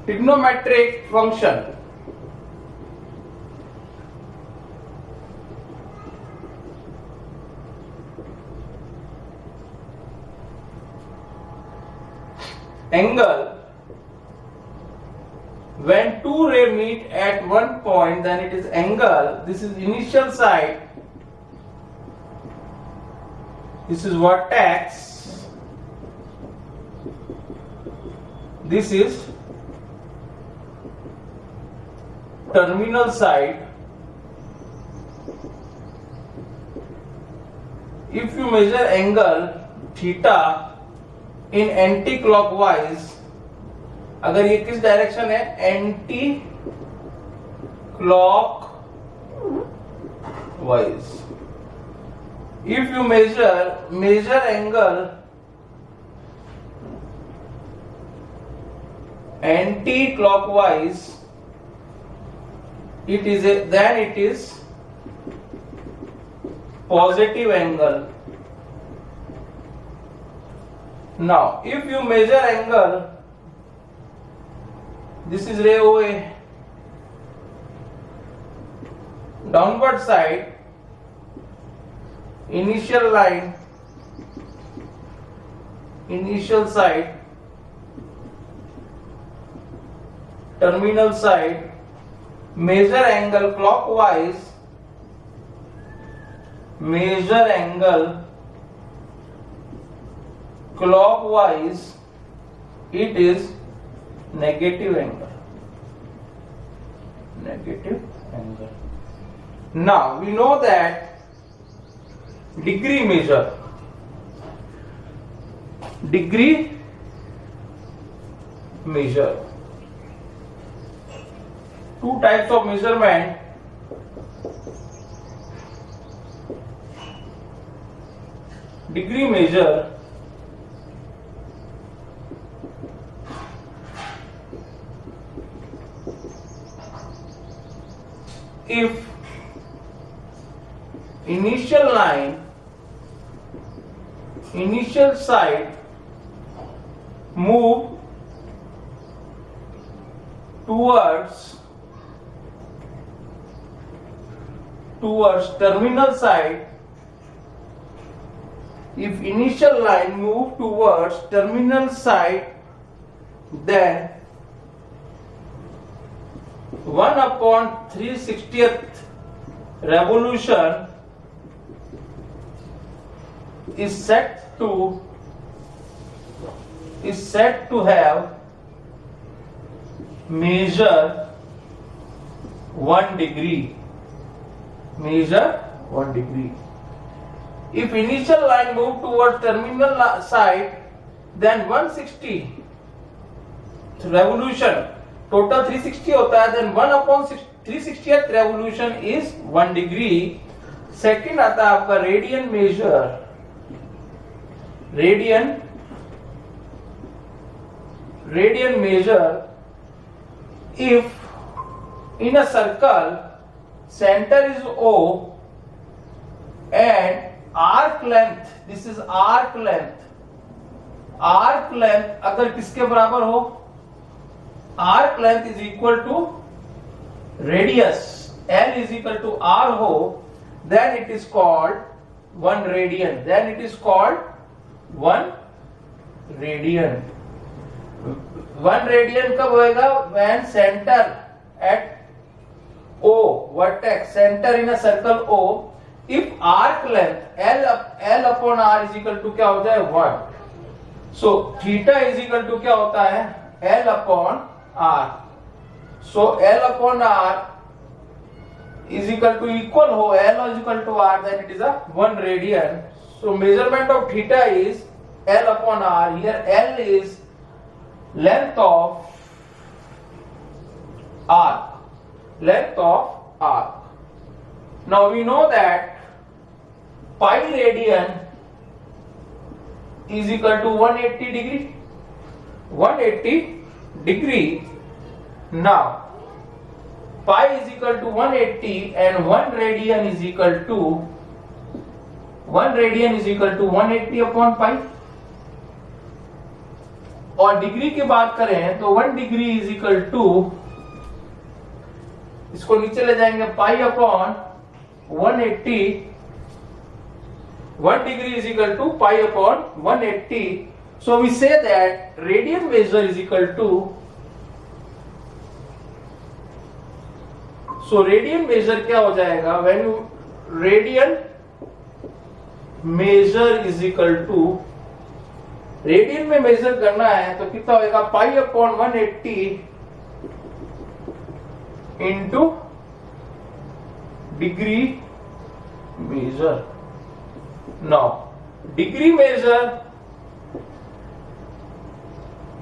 trigonometric function. Angle, when two rays meet at one point, then it is angle. This is initial side, this is vertex, this is terminal side. If you measure angle theta in anti clockwise, अगर ये किस direction है, anti clockwise. If you measure angle anti clockwise, it is positive angle. Now, if you measure angle, this is ray OA, downward side, initial line, initial side, terminal side, measure angle clockwise, measure angle clockwise, it is negative angle. Negative angle. Now we know that degree measure. Degree measure. Two types of measurement. Degree measure. If initial line, initial side move towards terminal side, if initial line move towards terminal side, then 1/360th revolution is set to have measure 1 degree. Measure 1 degree. If initial line move towards terminal side, then 160 revolution, total 360 होता है, then 1/360th revolution is 1 degree. Second आता है आपका radian measure. Radian measure, if in a circle center is O and arc length, this is arc length अगर किसके बराबर हो, arc length is equal to radius, L is equal to R ho, then it is called 1 radian. Then it is called 1 radian. 1 radian कब होएगा? When center at O, vertex, center in a circle O, if arc length L upon R is equal to क्या हो जाए? 1. So theta is equal to क्या होता है? L upon R. So L upon R is equal to equal ho, L is equal to R, then it is a 1 radian. So measurement of theta is L upon R. Here L is length of arc. Length of arc. Now we know that pi radian is equal to 180 degree. 180 degree. Now pi is equal to 180 and 1 radian is equal to 180 upon pi. और degree की बात करें तो 1 degree is equal to, इसको नीचे ले जाएंगे, pi upon 180, 1 degree is equal to pi upon 180. So we say that radian measure is equal to, so radian measure क्या हो जाएगा, when you radian measure is equal to, radian में major करना है तो कितना होएगा, pi upon 180 into degree measure. Now degree measure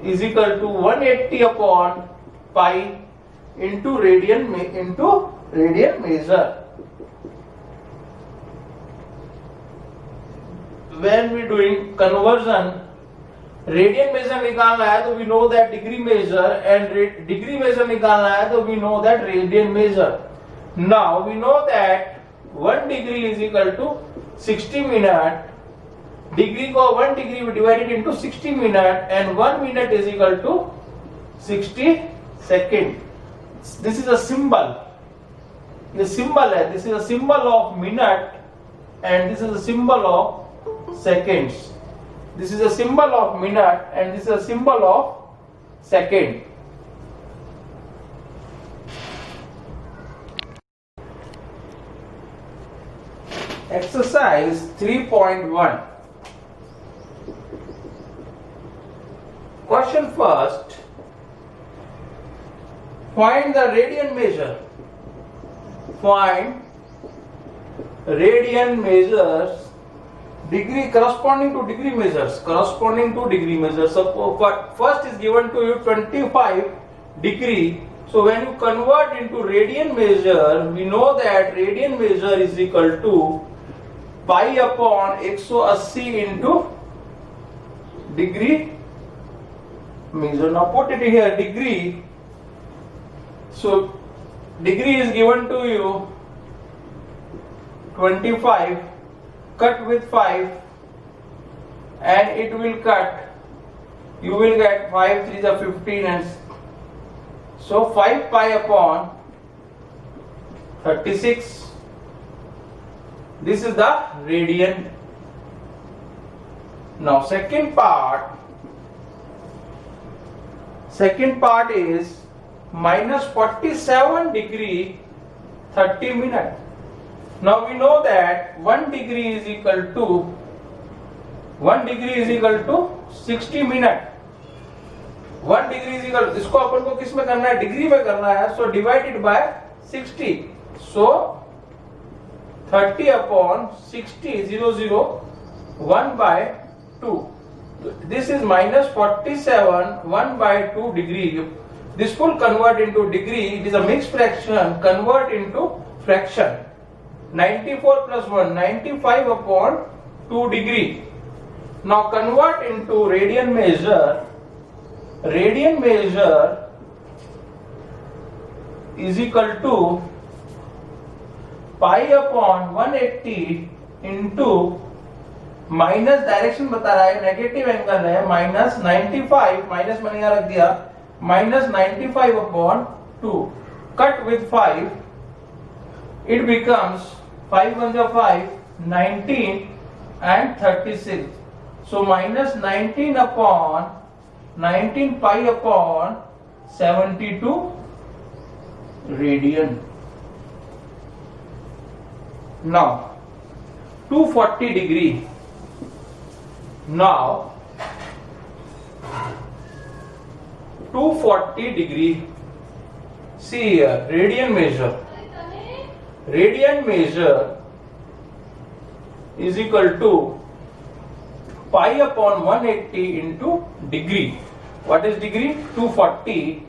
is equal to 180 upon pi into radian measure. When we doing conversion, radian major निकालना है तो we know that degree measure, and degree measure निकालना है तो we know that radian measure. Now we know that 1 degree is equal to 60 minute. Degree को 1 degree we divided into 60 minute, and 1 minute is equal to 60 second. This is a symbol. The symbol है. This is a symbol of minute, and this is a symbol of seconds. This is a symbol of minute, and this is a symbol of second. Exercise 3.1. Question first. Find the radian measure. Find radian measures. Degree corresponding to degree measures. Corresponding to degree measures. Suppose first is given to you 25 degree. So when you convert into radian measure, we know that radian measure is equal to pi upon 180 into degree measure. Now put it here, degree. So degree is given to you 25, cut with 5, and it will cut, you will get 5 3 is 15, and so 5 pi upon 36. This is the radian. Now second part is minus 47 degree 30 minute. Now we know that 1 degree is equal to 60 minute. 1 degree is equal, इसको अपन को किस में करना है, degree में करना है, so divided by 60. So 30 upon 60 0 1 by 2. This is minus 47 1 by 2 degree. This will convert into degree. It is a mixed fraction. Convert into fraction. 94 plus 1 95 upon 2 degree. Now convert into radian measure. Radian measure is equal to pi upon 180 into minus direction बता रहा है, negative angle है, minus 95, minus मैंने यहां रख दिया, minus 95 upon 2, cut with 5, it becomes 5 1 जा 5, 19 and 36. So minus 19 upon 19 pi upon 72 radian. Now 240 degree. Now 240 degree. See here, radian measure. Radian measure is equal to pi upon 180 into degree. What is degree? 240.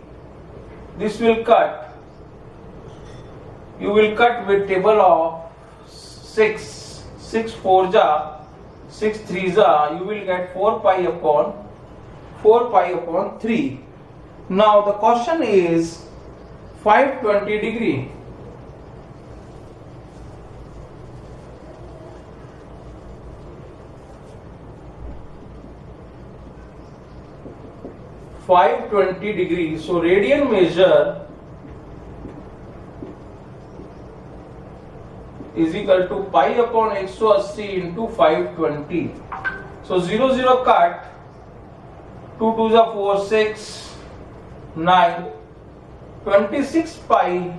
This will cut. You will cut with table of 6. 6 4 ja, 6 3 ja. You will get 4 pi upon 3. Now the question is 520 degree. 520 degrees. So radian measure is equal to pi upon 180 into 520. So 0 0 cut, 2 2 are 4, 6, 9, 26 pi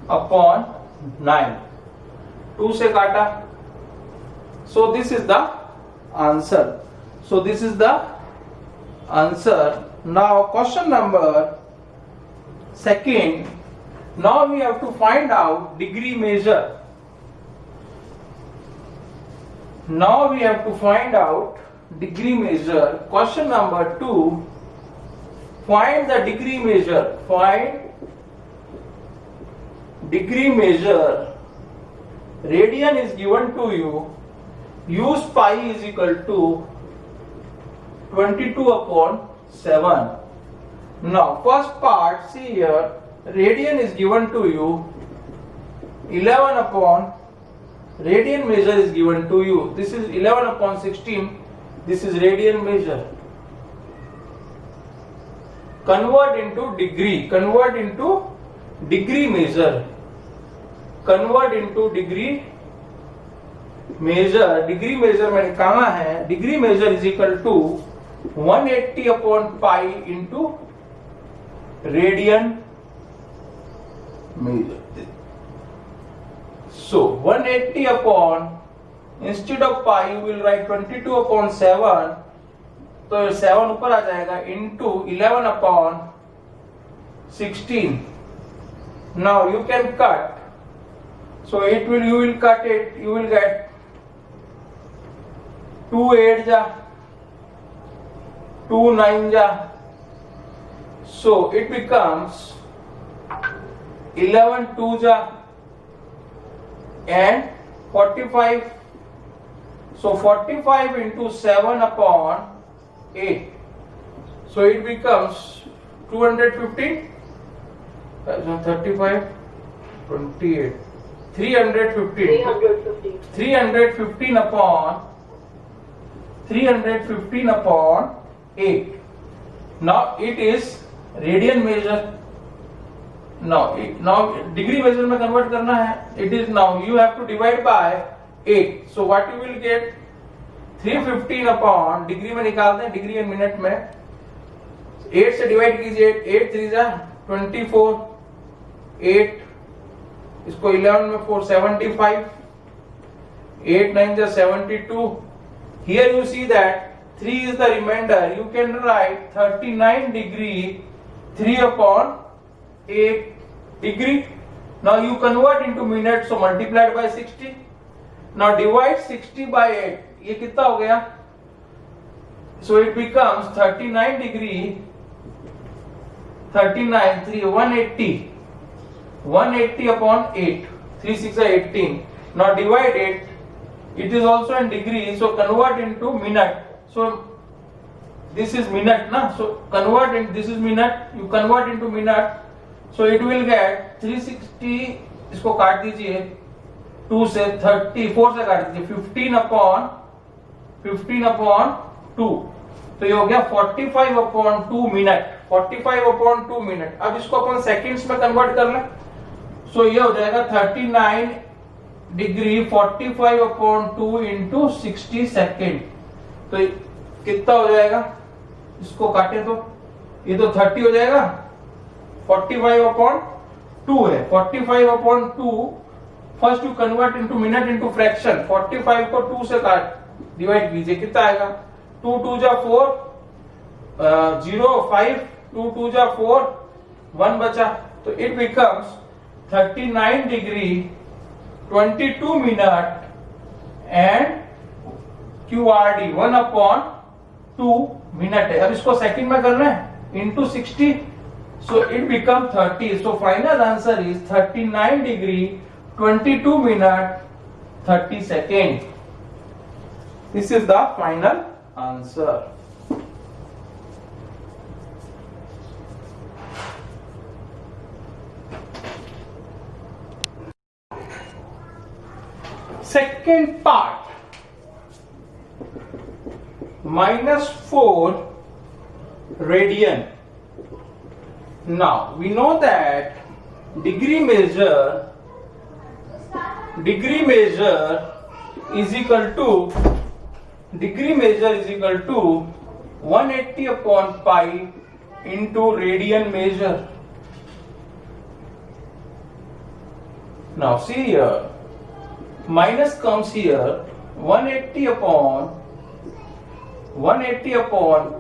upon 9. 2 से काटा. So this is the answer. So this is the answer. Now question number second. Now we have to find out degree measure. Now we have to find out degree measure. Question number 2. Find the degree measure. Find degree measure. Radian is given to you. Use pi is equal to 22 upon 7. Now first part, see here, radian is given to you 11 upon, radian measure is given to you. This is 11 upon 16. This is radian measure. Convert into degree. Convert into degree measure. Convert into degree measure. Degree measure मैंने कहा है. Degree measure is equal to 180 upon pi into radian measure. So 180 upon, instead of pi you will write 22 upon 7, तो 7 ऊपर आ जाएगा, into 11 upon 16. Now you can cut. So it will, you will cut it, you will get 2 8 ja, 2 9 ja. So it becomes 11 2 ja and 45. So 45 into 7 upon 8. So it becomes 215, 35, 28, 315 upon 8. Now it is radian measure. Now degree measure में convert करना है. It is, now you have to divide by 8. So what you will get, 315 upon, degree में निकालते हैं, degree and minute में 8 से divide कीजिए. 8 3 जा 24, 8 इसको 11 में 4 75, 8 9 जा 72. Here you see that 3 is the remainder. You can write 39 degree 3 upon 8 degree. Now you convert into minutes, so multiplied by 60. Now divide 60 by 8. ये कितना हो गया? So it becomes 39 degree, 39 3 180, 180 upon 8. 3 6 are 18. Now divide it. It is also in degree, so convert into minute. So this is minute, na? So convert in, this is minute. You convert into minute. So it will get 360. इसको काट दीजिए 2 से, 34 से काट दीजिए 15 upon 2. तो ये हो गया 45 upon 2 मिनट. 45 upon 2 minute. अब इसको अपन सेकंड्स में कन्वर्ट कर लें. सो ये हो जाएगा 39 डिग्री 45 upon 2 into 60 सेकेंड. तो कितना हो जाएगा? इसको काटे तो ये तो 30 हो जाएगा. 45 upon 2 है. 45 upon 2. First you convert into minute into fraction. 45 को 2 से काट डिवाइड कीजिए, कितना आएगा? 2 2 जा 4, 0 5, 2 2 जा 4, 1 बचा. तो it becomes 39 degree 22 minute and QRD 1 upon 2 minute है. अब इसको सेकंड में करना है into 60. So it becomes 30. So final answer is 39 degree 22 minute 30 second. This is the final answer. Second part, -4 radian. Now we know that degree measure is equal to 180 upon pi into radian measure. Now see here, minus comes here, 180 upon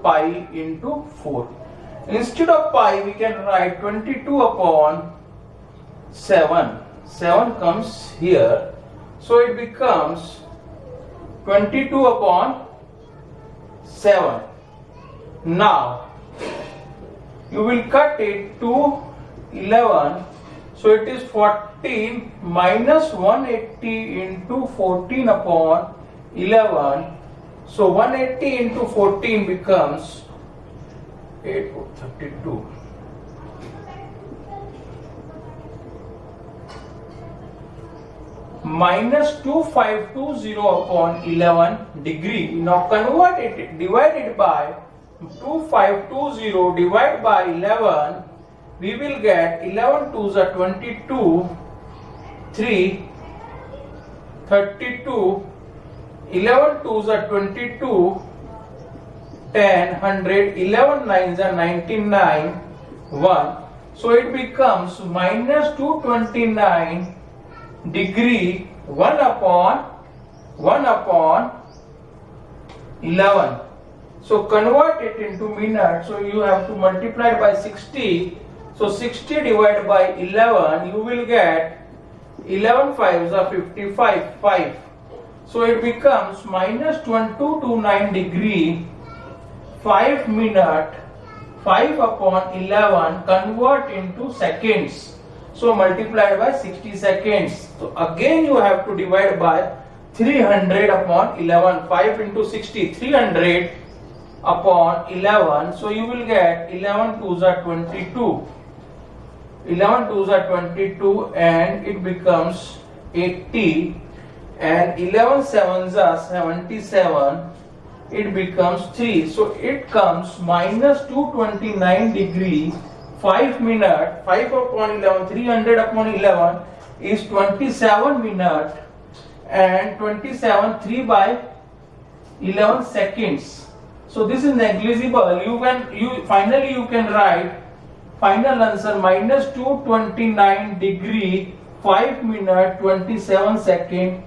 pi into 4. Instead of pi we can write 22 upon 7. 7 comes here, so it becomes 22 upon 7. Now you will cut it to 11, so it is 14 minus 180 into 14 upon 11. So 180 into 14 becomes 32. Minus 2520 upon 11 degree. Now convert it, divided by 2520 divided by 11, we will get 11 2s are 22, 3, 32, 11 2s are 22, 10, 100, 11 9s are 99, 1. So it becomes minus 229 degree 1 upon 11. So convert it into minutes. So you have to multiply it by 60. So 60 divided by 11, you will get 11 5s are 55, 5. So it becomes minus 229 degree 5 minute, 5 upon 11, convert into seconds. So multiplied by 60 seconds. So again you have to divide by 300 upon 11. 5 into 60, 300 upon 11. So you will get 11 2s are 22. 11 2s are 22 and it becomes 80. And 11 7s are 77. It becomes 3. So it comes minus 229 degree 5 minute, 5 upon 11, 300 upon 11 is 27 minute and 27 3 by 11 seconds. So this is negligible. Finally you can write final answer minus 229 degree 5 minute 27 second,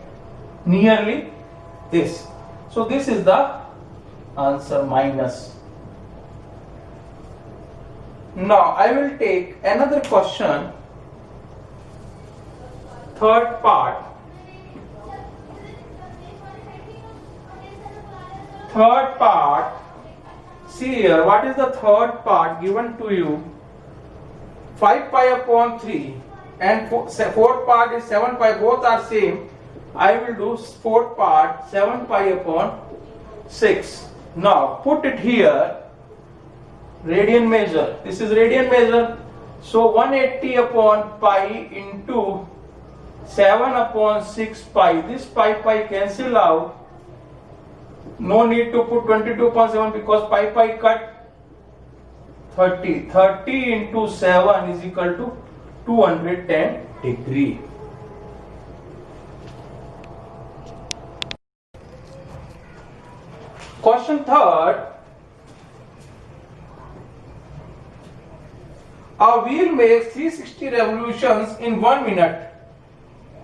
nearly this. So this is the answer, minus. Now I will take another question, third part. See here, what is the third part given to you? 5 pi upon 3 and fourth part is 7 pi, both are same. I will do fourth part 7 pi upon 6. Now put it here. Radian measure. This is radian measure. So 180 upon pi into 7 upon 6 pi. This pi cancel out. No need to put 22 upon 7 because pi cut 30. 30 into 7 is equal to 210 degree. Question third. A wheel makes 360 revolutions in 1 minute.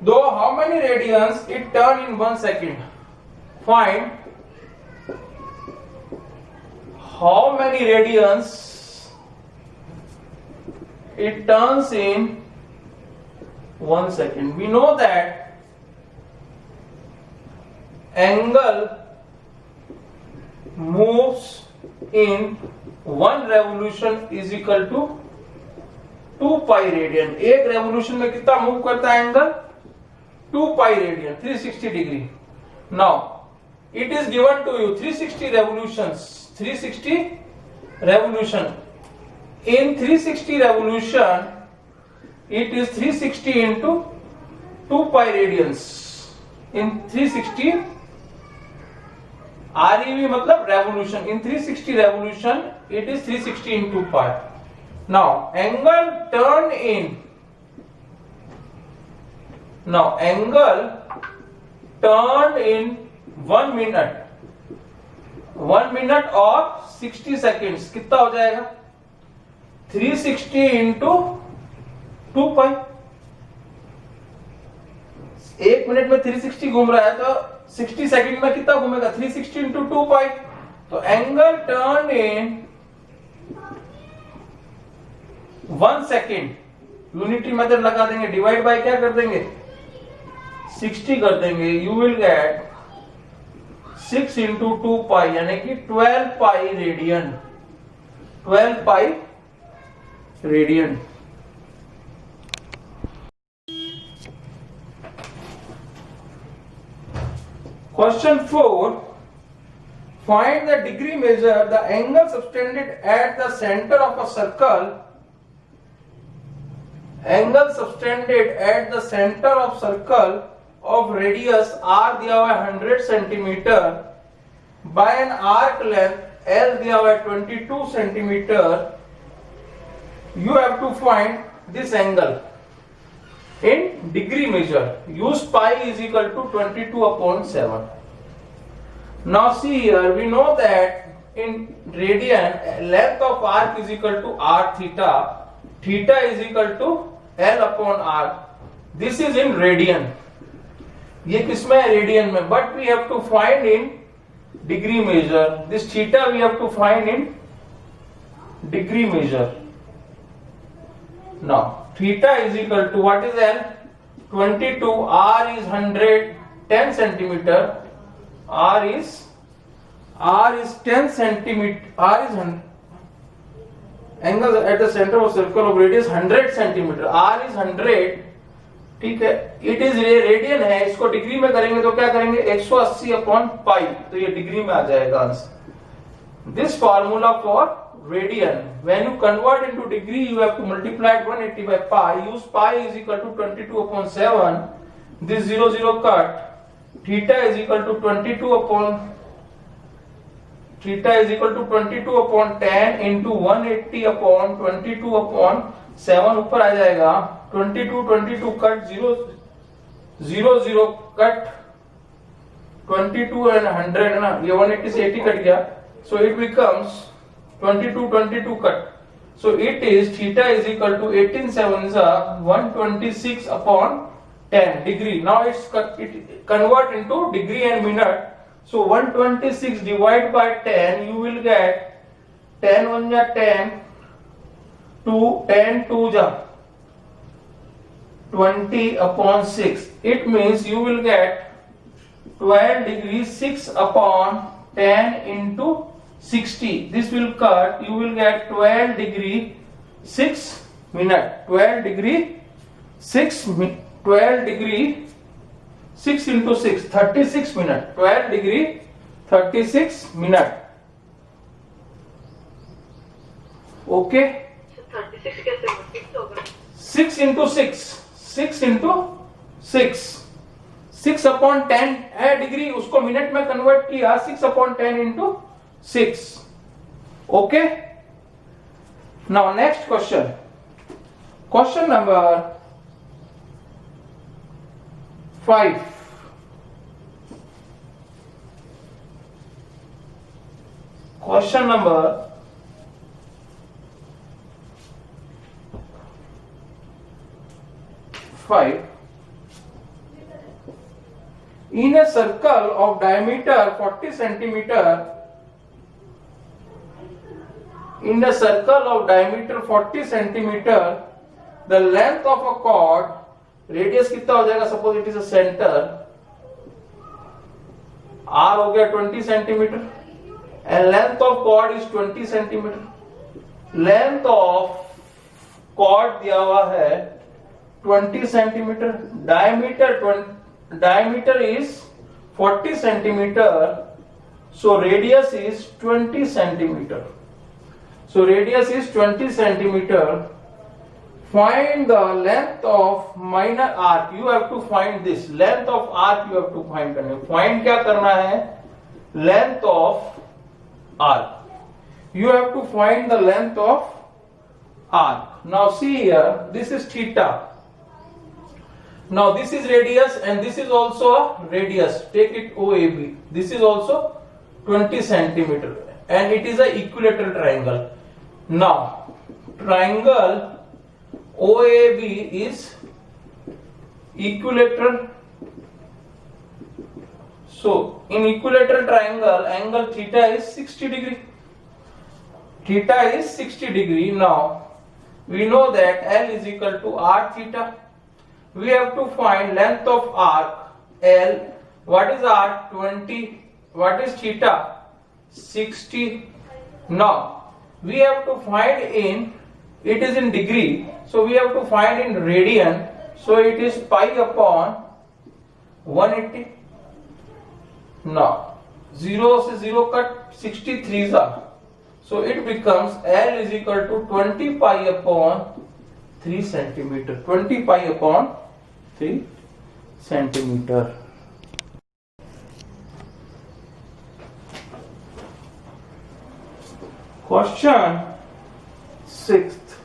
Though how many radians it turns in 1 second? Find how many radians it turns in 1 second. We know that angle moves in 1 revolution is equal to 2 pi radian. एक revolution में कितना move करता है angle? 2 pi radian, 360 degree. Now it is given to you 360 revolutions. 360 revolution. In 360 revolution, it is 360 into 2 pi radians. In 360, ReV मतलब revolution. In 360 revolution, it is 360 into pi. Now, angle turned in 1 minute. 1 minute और 60 seconds कितना हो जाएगा? 360 into 2 pi. 1 minute में 360 घूम रहा है तो 60 सेकंड में कितना घूमेगा? 360 into 2 pi. तो angle turn in 1 second, unity method लगा देंगे, डिवाइड बाय क्या कर देंगे? 60 कर देंगे. You will get 6 into 2 pi यानी कि 12 pi radian. 12 pi radian. Question 4. Find the degree measure the angle subtended at the center of a circle. Angle subtended at the center of circle of radius r दिया हुआ है 100 centimeter by an arc length L दिया हुआ है 22 centimeter. You have to find this angle in degree measure. Use pi is equal to 22 upon 7. Now see here, we know that in radian length of arc is equal to r theta. Theta is equal to L upon r. This is in radian. ये किसमें है? Radian में. But we have to find in degree measure. This theta we have to find in degree measure. Now theta is equal to what is L? 22. R is 110 centimeter. R is 10 centimeter. R is 100. Angle at the center of circle of radius 100 centimeter. R is 100. ठीक है. It is radian है. इसको degree में करेंगे तो क्या करेंगे? 180 upon pi. तो ये डिग्री में आ जाएगा answer. This formula for radian. When you convert into degree, you have to multiply 180 by pi. Use pi is equal to 22 upon 7. This 0 cut. Theta is equal to 22 upon 10 into 180 upon 22 upon 7 ऊपर आ जाएगा. 22 cut 0 cut 22 and 100 है ना. ये 180 से 80 cut गया. So it becomes 22 cut. So it is theta is equal to 18 sevens are 126 upon 10 degree. Now it convert into degree and minute. So 126 divided by 10, you will get 10 1 ja 10, 10 2 ja 20 upon 6. It means you will get 12 degrees 6 upon 10 into 60. This will cut. You will get 12 degree 6 minute. 12 degree 6 into 6 36 minute. 12 degree 36 minute. Okay. 36 कैसे होगा? 6 into 6. 6 into 6. 6 upon 10 है degree. उसको minute में convert किया. 6 upon 10 into 6. Okay. Now next question. Question number 5. Question number 5. In a circle of diameter 40 centimeter, in a circle of diameter 40 centimeter, the length of a chord, radius कितना हो जाएगा? Suppose it is a center, r हो गया 20 centimeter, and length of chord is 20 centimeter. Length of chord दिया हुआ है 20 centimeter, diameter is 40 centimeter, so radius is 20 centimeter. So radius is 20 centimeter. Find the length of minor arc. You have to find this length of arc. You have to find करने. Find क्या करना है? length of arc. You have to find the length of arc. Now see here, this is theta. Now this is radius and this is also a radius. Take it OAB. This is also 20 centimeter and it is a equilateral triangle. Now triangle OAB is equilateral. So in equilateral triangle, angle theta is 60 degree. Theta is 60 degree. Now we know that L is equal to R theta. We have to find length of arc L. What is arc? 20. What is theta? 60. Now we have to find in, it is in degree, so we have to find in radian. So it is pi upon 180. Now 0 से 0 cut, 63 are. So it becomes L is equal to 20 pi upon 3 centimeter. 20 pi upon 3 centimeter. Question 6th.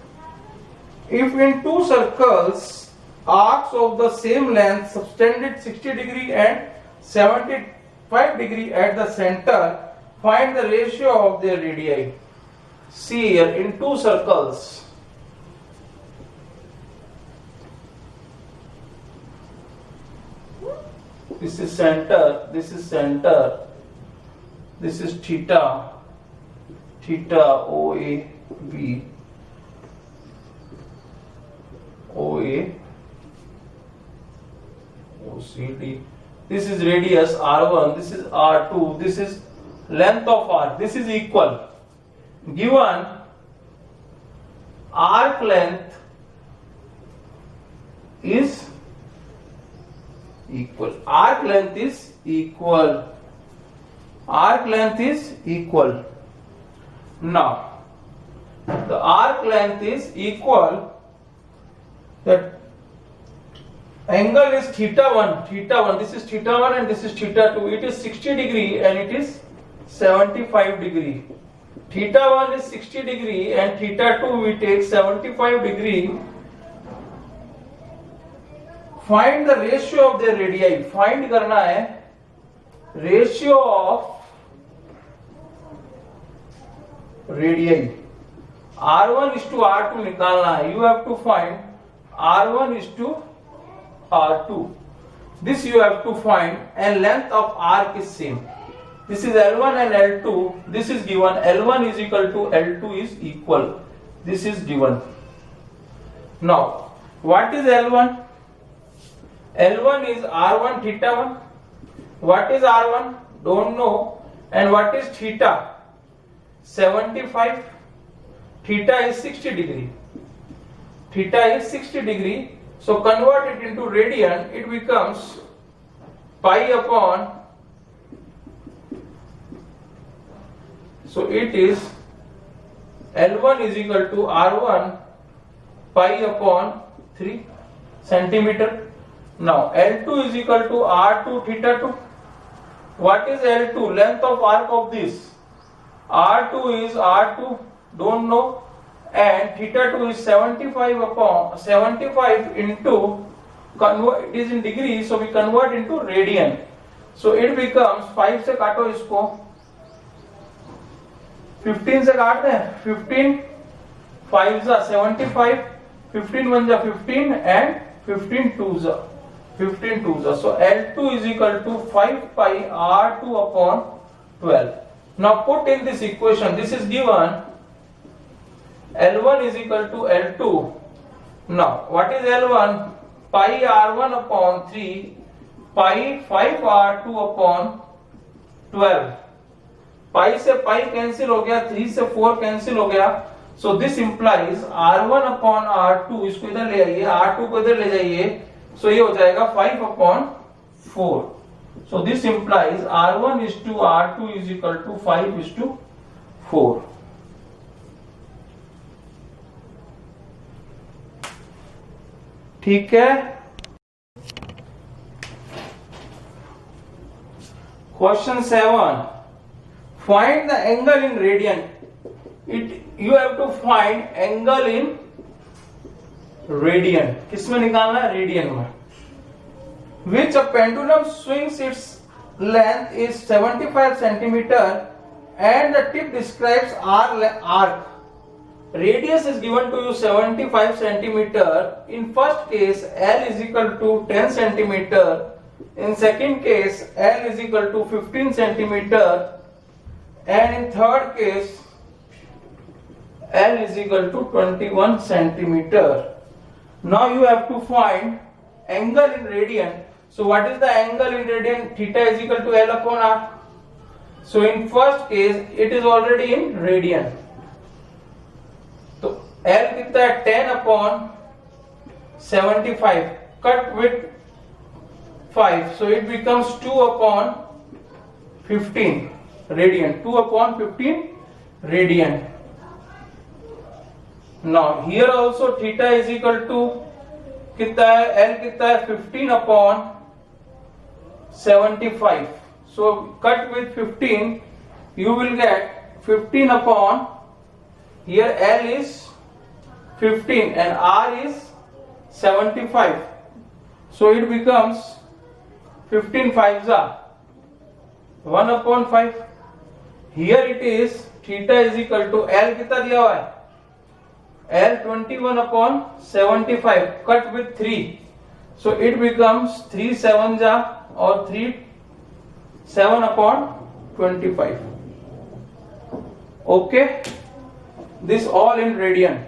If in two circles arcs of the same length subtended 60 degree and 75 degree at the center, find the ratio of their radii. See here, in two circles, this is center, this is center, this is theta, theta OAB, OA, OCD. This is radius R1, this is R2, this is length of arc, this is equal. Given arc length is equal. Arc length is equal. Arc length is equal. Now, the arc length is equal. The angle is theta 1, theta 1. This is theta 1 and this is theta 2. It is 60 degree and it is 75 degree. Theta 1 is 60 degree and theta 2 we take 75 degree. Find the ratio of their radii. Find करना है ratio of radii. R1 is to R2 निकालना है. You have to find R1 is to R2. This you have to find, and length of arc is same. This is L1 and L2. This is given. L1 is equal to L2 is equal. This is given. Now, what is L1? L1 is R1 theta 1. What is R1? Don't know. And what is theta? 75. Theta is 60 degree. Theta is 60 degree. So convert it into radian. It becomes pi upon. So it is L1 is equal to R1 pi upon 3 centimeter. Now L2 is equal to R2 theta 2. What is L2? Length of arc of this. R2 is R2, don't know, and theta 2 is 75 upon 75 into, convert, it is in degree, so we convert into radian. So it becomes 5 से काटो इसको, 15 से काट दें, 15 5 जा 75, 15 1 जा 15 and 15 2 जा 15 2 जा. So L2 is equal to 5 pi R2 upon 12. Now put in this equation. This is given. L1 is equal to L2. Now what is L1? Pi R1 upon 3 pi 5 R2 upon 12. Pi से pi cancel हो गया, 3 से 4 cancel हो गया. So this implies R1 upon R2, इसको इधर ले आइए, R2 को इधर ले जाइए, so ये हो जाएगा 5 upon 4. So this implies R1 is to R2 is equal to 5 is to 4. ठीक है. Question 7. find the angle in radian. You have to find angle in radian. किसमें निकालना है? रेडियन में. Which a pendulum swings its length is 75 centimeter and the tip describes arc. Radius is given to you 75 centimeter. In first case, L is equal to 10 centimeter. In second case, L is equal to 15 centimeter. And in third case, L is equal to 21 centimeter. Now you have to find angle in radian. So what is the angle in radian? Theta is equal to L upon R. So in first case, it is already in radian. So L कितना है? 10 upon 75. Cut with 5. So it becomes 2 upon 15 radian. 2 upon 15 radian. Now here also theta is equal to कितना है? L कितना है? 15 upon 75. So cut with 15, you will get 15 upon, here L is 15 and R is 75. So it becomes 15 5s are 1 upon 5. Here it is theta is equal to L कितना दिया हुआ है? L 21 upon 75. Cut with 3. So it becomes 3 7s are or 3 7 upon 25. Okay, this all in radian.